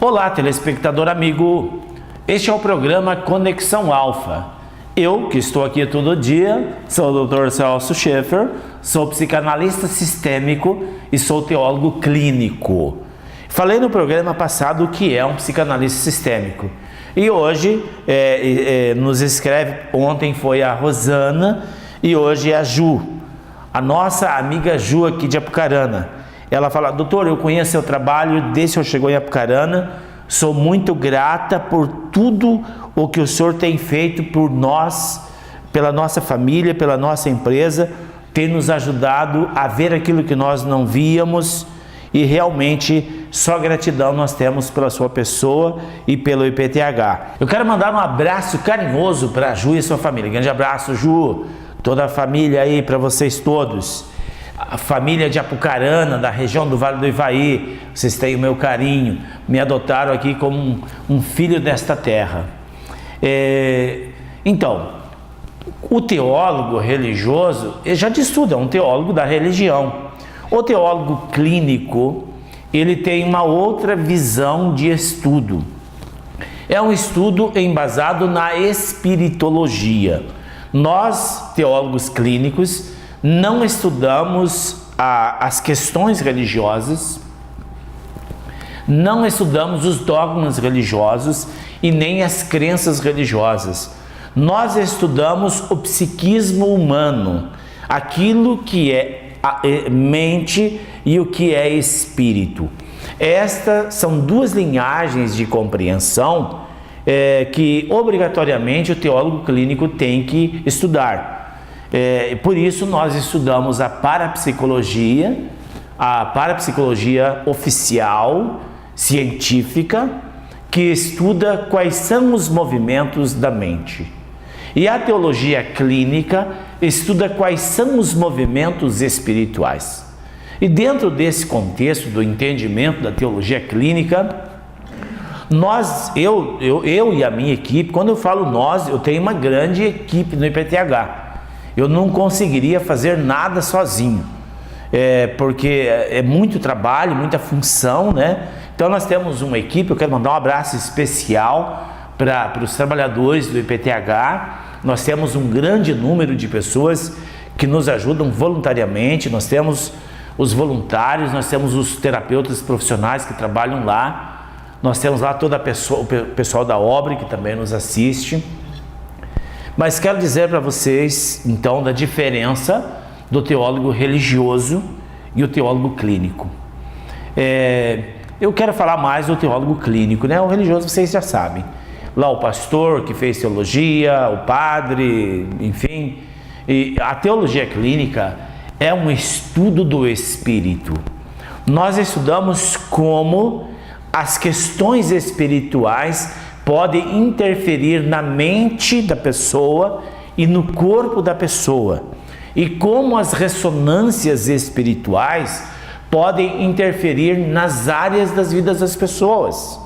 Olá, telespectador amigo. Este é o programa Conexão Alfa. Eu, que estou aqui todo dia, sou o Dr. Celso Schaeffer, sou psicanalista sistêmico e sou teólogo clínico. Falei no programa passado o que é um psicanalista sistêmico. E hoje nos escreve, ontem foi a Rosana e hoje é a Ju, a nossa amiga Ju aqui de Apucarana. Ela fala: doutor, eu conheço seu trabalho desde que eu chegou em Apucarana, sou muito grata por tudo o que o senhor tem feito por nós, pela nossa família, pela nossa empresa, tem nos ajudado a ver aquilo que nós não víamos e realmente só gratidão nós temos pela sua pessoa e pelo IPTH. Eu quero mandar um abraço carinhoso para a Ju e sua família. Grande abraço, Ju, toda a família aí, para vocês todos. A família de Apucarana, da região do Vale do Ivaí, vocês têm o meu carinho, me adotaram aqui como um filho desta terra. Então, o teólogo religioso, ele já diz tudo, é um teólogo da religião. O teólogo clínico, ele tem uma outra visão de estudo. É um estudo embasado na espiritologia. Nós, teólogos clínicos, não estudamos as questões religiosas, não estudamos os dogmas religiosos e nem as crenças religiosas. Nós estudamos o psiquismo humano, aquilo que é mente e o que é espírito. Estas são duas linhagens de compreensão que obrigatoriamente o teólogo clínico tem que estudar. Por isso nós estudamos a parapsicologia oficial, científica, que estuda quais são os movimentos da mente. E a teologia clínica estuda quais são os movimentos espirituais. E dentro desse contexto do entendimento da teologia clínica, eu e a minha equipe, quando eu falo nós, eu tenho uma grande equipe no IPTH. Eu não conseguiria fazer nada sozinho, porque é muito trabalho, muita função, né? Então nós temos uma equipe. Eu quero mandar um abraço especial para os trabalhadores do IPTH. Nós temos um grande número de pessoas que nos ajudam voluntariamente. Nós temos os voluntários, nós temos os terapeutas profissionais que trabalham lá, nós temos lá o pessoal da obra que também nos assiste. Mas quero dizer para vocês, então, da diferença do teólogo religioso e o teólogo clínico. Eu quero falar mais do teólogo clínico, né? O religioso vocês já sabem. Lá o pastor que fez teologia, o padre, enfim. E a teologia clínica é um estudo do espírito. Nós estudamos como as questões espirituais podem interferir na mente da pessoa e no corpo da pessoa, e como as ressonâncias espirituais podem interferir nas áreas das vidas das pessoas.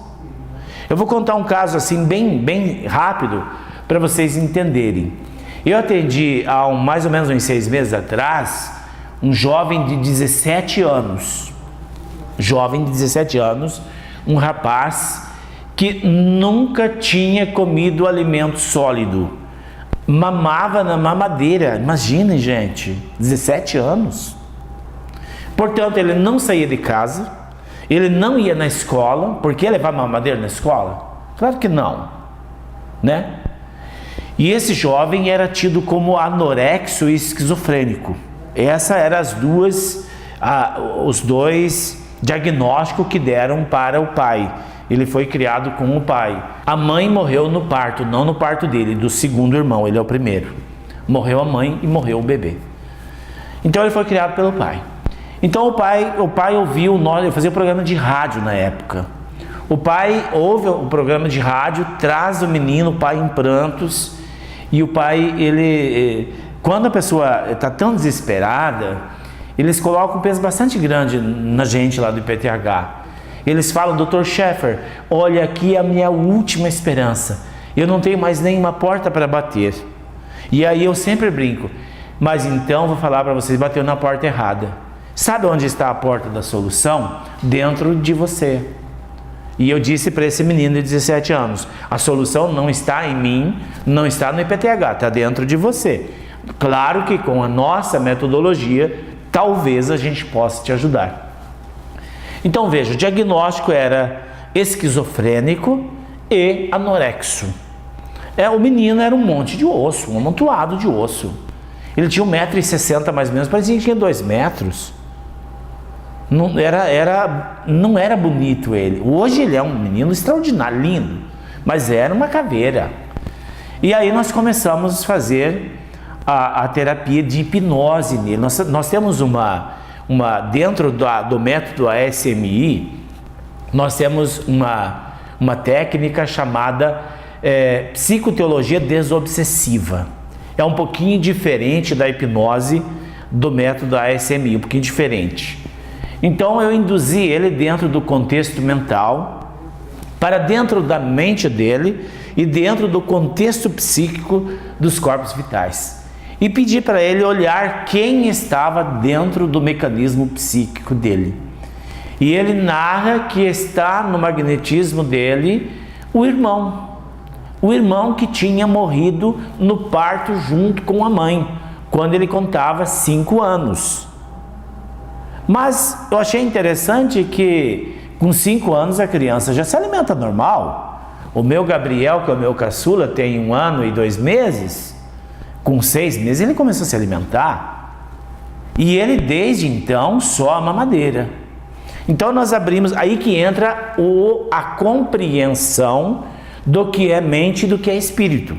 Eu vou contar um caso assim bem rápido para vocês entenderem. Eu atendi há mais ou menos uns 6 meses atrás um jovem de 17 anos, um rapaz que nunca tinha comido alimento sólido, mamava na mamadeira. Imaginem, gente, 17 anos. Portanto, ele não saía de casa, ele não ia na escola. Por que levar mamadeira na escola? Claro que não, né? E esse jovem era tido como anorexo e esquizofrênico. Essa eram os dois diagnósticos que deram para o pai. Ele foi criado com o pai. A mãe morreu no parto, não no parto dele, do segundo irmão, ele é o primeiro. Morreu a mãe e morreu o bebê. Então ele foi criado pelo pai. Então o pai ouviu, eu fazia um programa de rádio na época. O pai ouve o programa de rádio, traz o menino, o pai em prantos, e o pai, quando a pessoa está tão desesperada, eles colocam um peso bastante grande na gente lá do IPTH. Eles falam: Dr. Schaeffer, olha, aqui é a minha última esperança. Eu não tenho mais nenhuma porta para bater. E aí eu sempre brinco: mas então vou falar para vocês, bateu na porta errada. Sabe onde está a porta da solução? Dentro de você. E eu disse para esse menino de 17 anos, a solução não está em mim, não está no IPTH, está dentro de você. Claro que com a nossa metodologia, talvez a gente possa te ajudar. Então veja, o diagnóstico era esquizofrênico e anorexo. O menino era um monte de osso, um amontoado de osso. Ele tinha 1,60 m mais ou menos, parecia que tinha 2 metros. Não era bonito ele. Hoje ele é um menino extraordinário, lindo, mas era uma caveira. E aí nós começamos a fazer a terapia de hipnose nele. Nós temos dentro do método ASMI, nós temos uma técnica chamada psicoteologia desobsessiva. É um pouquinho diferente da hipnose do método ASMI, um pouquinho diferente. Então eu induzi ele dentro do contexto mental, para dentro da mente dele e dentro do contexto psíquico dos corpos vitais. E pedi para ele olhar quem estava dentro do mecanismo psíquico dele. E ele narra que está no magnetismo dele o irmão que tinha morrido no parto junto com a mãe, quando ele contava 5 anos. Mas eu achei interessante que com 5 anos a criança já se alimenta normal. O meu Gabriel, que é o meu caçula, tem 1 ano e 2 meses. Com 6 meses ele começou a se alimentar. E ele desde então só a mamadeira. Então nós abrimos, aí que entra a compreensão do que é mente e do que é espírito.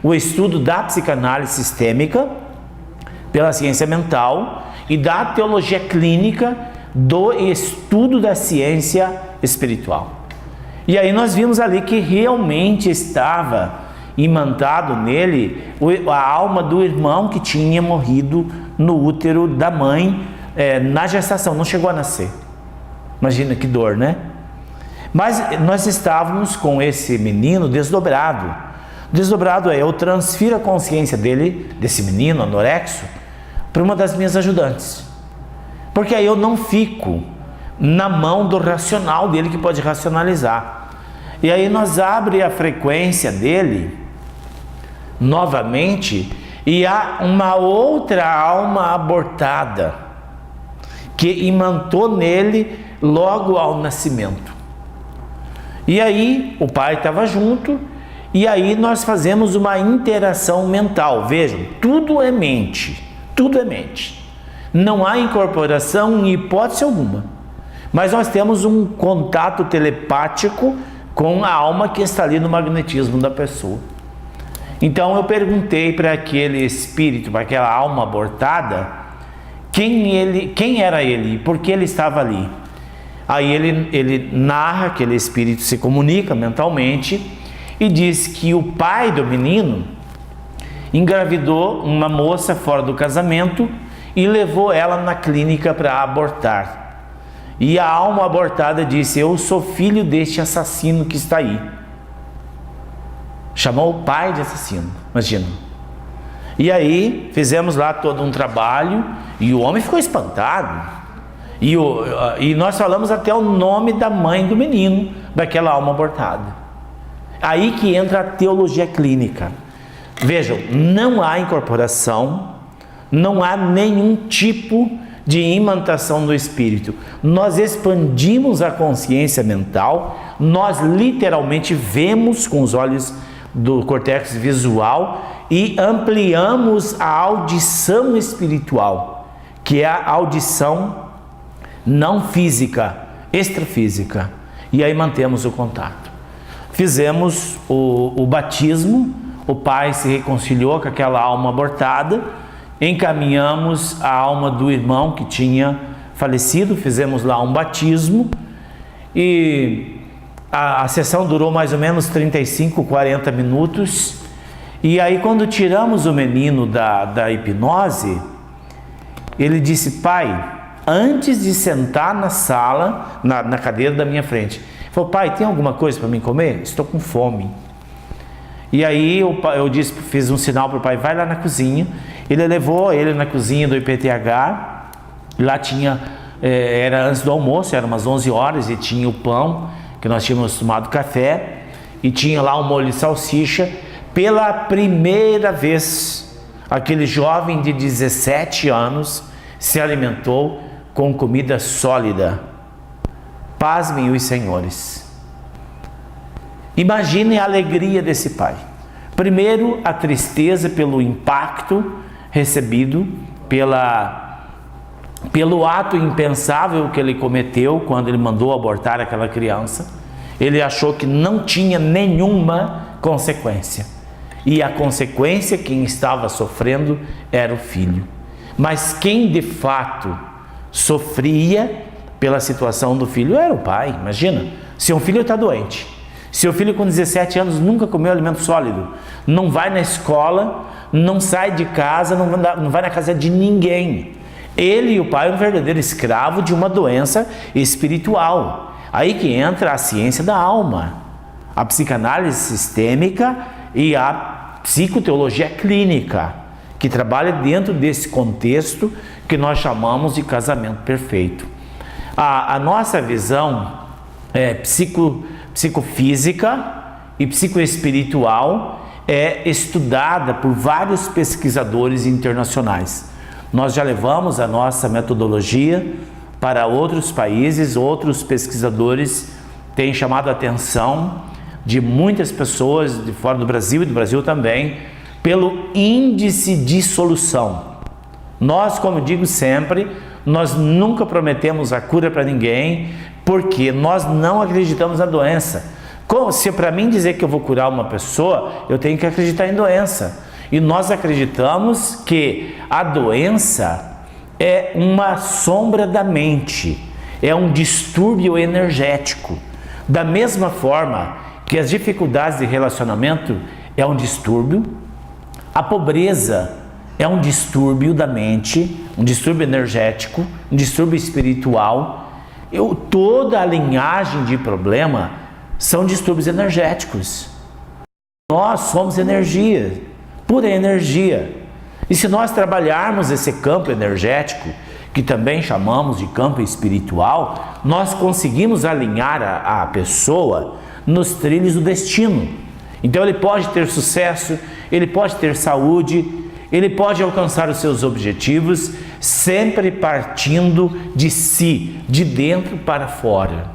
O estudo da psicanálise sistêmica pela ciência mental e da teologia clínica do estudo da ciência espiritual. E aí nós vimos ali que realmente estava imantado nele a alma do irmão que tinha morrido no útero da mãe na gestação, não chegou a nascer. Imagina que dor, né? Mas nós estávamos com esse menino desdobrado. Desdobrado eu transfiro a consciência dele, desse menino anorexo, para uma das minhas ajudantes. Porque aí eu não fico na mão do racional dele, que pode racionalizar. E aí nós abre a frequência dele novamente e há uma outra alma abortada que imantou nele logo ao nascimento. E aí o pai estava junto e aí nós fazemos uma interação mental. Vejam, tudo é mente. Tudo é mente. Não há incorporação em hipótese alguma. Mas nós temos um contato telepático com a alma que está ali no magnetismo da pessoa. Então eu perguntei para aquele espírito, para aquela alma abortada, quem era ele e por que ele estava ali. Aí ele narra, aquele espírito se comunica mentalmente e diz que o pai do menino engravidou uma moça fora do casamento e levou ela na clínica para abortar. E a alma abortada disse: eu sou filho deste assassino que está aí. Chamou o pai de assassino, imagina. E aí fizemos lá todo um trabalho e o homem ficou espantado. E nós falamos até o nome da mãe do menino, daquela alma abortada. Aí que entra a teologia clínica. Vejam, não há incorporação, não há nenhum tipo de imantação do espírito. Nós expandimos a consciência mental, nós literalmente vemos com os olhos do córtex visual e ampliamos a audição espiritual, que é a audição não física, extrafísica. E aí mantemos o contato. Fizemos o batismo. O pai se reconciliou com aquela alma abortada, encaminhamos a alma do irmão que tinha falecido, fizemos lá um batismo e a sessão durou mais ou menos 35, 40 minutos. E aí quando tiramos o menino da hipnose, ele disse: pai, antes de sentar na sala, na cadeira da minha frente, ele falou: pai, tem alguma coisa para mim comer? Estou com fome. E aí eu disse, fiz um sinal para o pai: vai lá na cozinha. Ele levou ele na cozinha do IPTH. Lá tinha, era antes do almoço, era umas 11 horas, e tinha o pão que nós tínhamos tomado café e tinha lá um molho de salsicha. Pela primeira vez, aquele jovem de 17 anos se alimentou com comida sólida. Pasmem os senhores. Imaginem a alegria desse pai. Primeiro, a tristeza pelo impacto recebido, pelo ato impensável que ele cometeu quando ele mandou abortar aquela criança. Ele achou que não tinha nenhuma consequência. E a consequência, quem estava sofrendo era o filho. Mas quem de fato sofria pela situação do filho era o pai. Imagina, se um filho está doente, se o filho com 17 anos nunca comeu alimento sólido, não vai na escola, não sai de casa, não vai na casa de ninguém. Ele e o pai é um verdadeiro escravo de uma doença espiritual. Aí que entra a ciência da alma, a psicanálise sistêmica e a psicoteologia clínica, que trabalha dentro desse contexto que nós chamamos de casamento perfeito. A nossa visão psicofísica e psicoespiritual é estudada por vários pesquisadores internacionais. Nós já levamos a nossa metodologia para outros países, outros pesquisadores têm chamado a atenção de muitas pessoas de fora do Brasil e do Brasil também, pelo índice de solução. Nós, como digo sempre, nós nunca prometemos a cura para ninguém, porque nós não acreditamos na doença. Se para mim dizer que eu vou curar uma pessoa, eu tenho que acreditar em doença. E nós acreditamos que a doença é uma sombra da mente, é um distúrbio energético. Da mesma forma que as dificuldades de relacionamento é um distúrbio, a pobreza é um distúrbio da mente, um distúrbio energético, um distúrbio espiritual. Toda a linhagem de problema são distúrbios energéticos. Nós somos energia, pura energia. E se nós trabalharmos esse campo energético, que também chamamos de campo espiritual, nós conseguimos alinhar a pessoa nos trilhos do destino. Então ele pode ter sucesso, ele pode ter saúde, ele pode alcançar os seus objetivos, sempre partindo de si, de dentro para fora.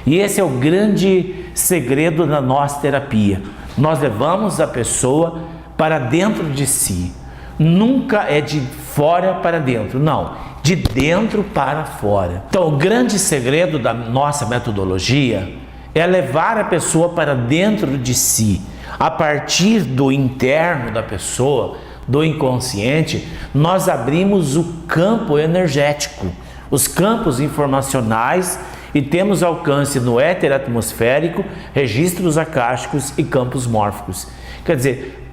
E esse é o grande segredo da nossa terapia. Nós levamos a pessoa para dentro de si. Nunca é de fora para dentro, não, de dentro para fora. Então, o grande segredo da nossa metodologia é levar a pessoa para dentro de si. A partir do interno da pessoa, do inconsciente, nós abrimos o campo energético, os campos informacionais, e temos alcance no éter atmosférico, registros acásticos e campos mórficos. Quer dizer,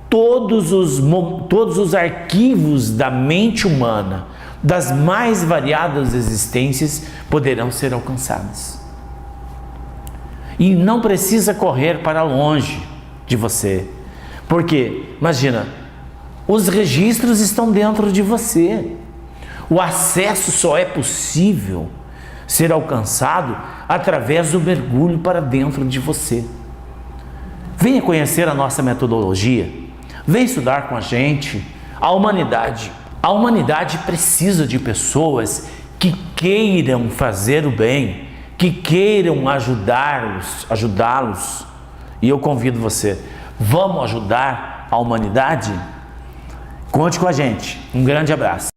todos os arquivos da mente humana, das mais variadas existências, poderão ser alcançados. E não precisa correr para longe de você, porque, imagina, os registros estão dentro de você. O acesso só é possível ser alcançado através do mergulho para dentro de você. Venha conhecer a nossa metodologia, venha estudar com a gente. A humanidade precisa de pessoas que queiram fazer o bem, que queiram ajudá-los. E eu convido você, vamos ajudar a humanidade? Conte com a gente. Um grande abraço.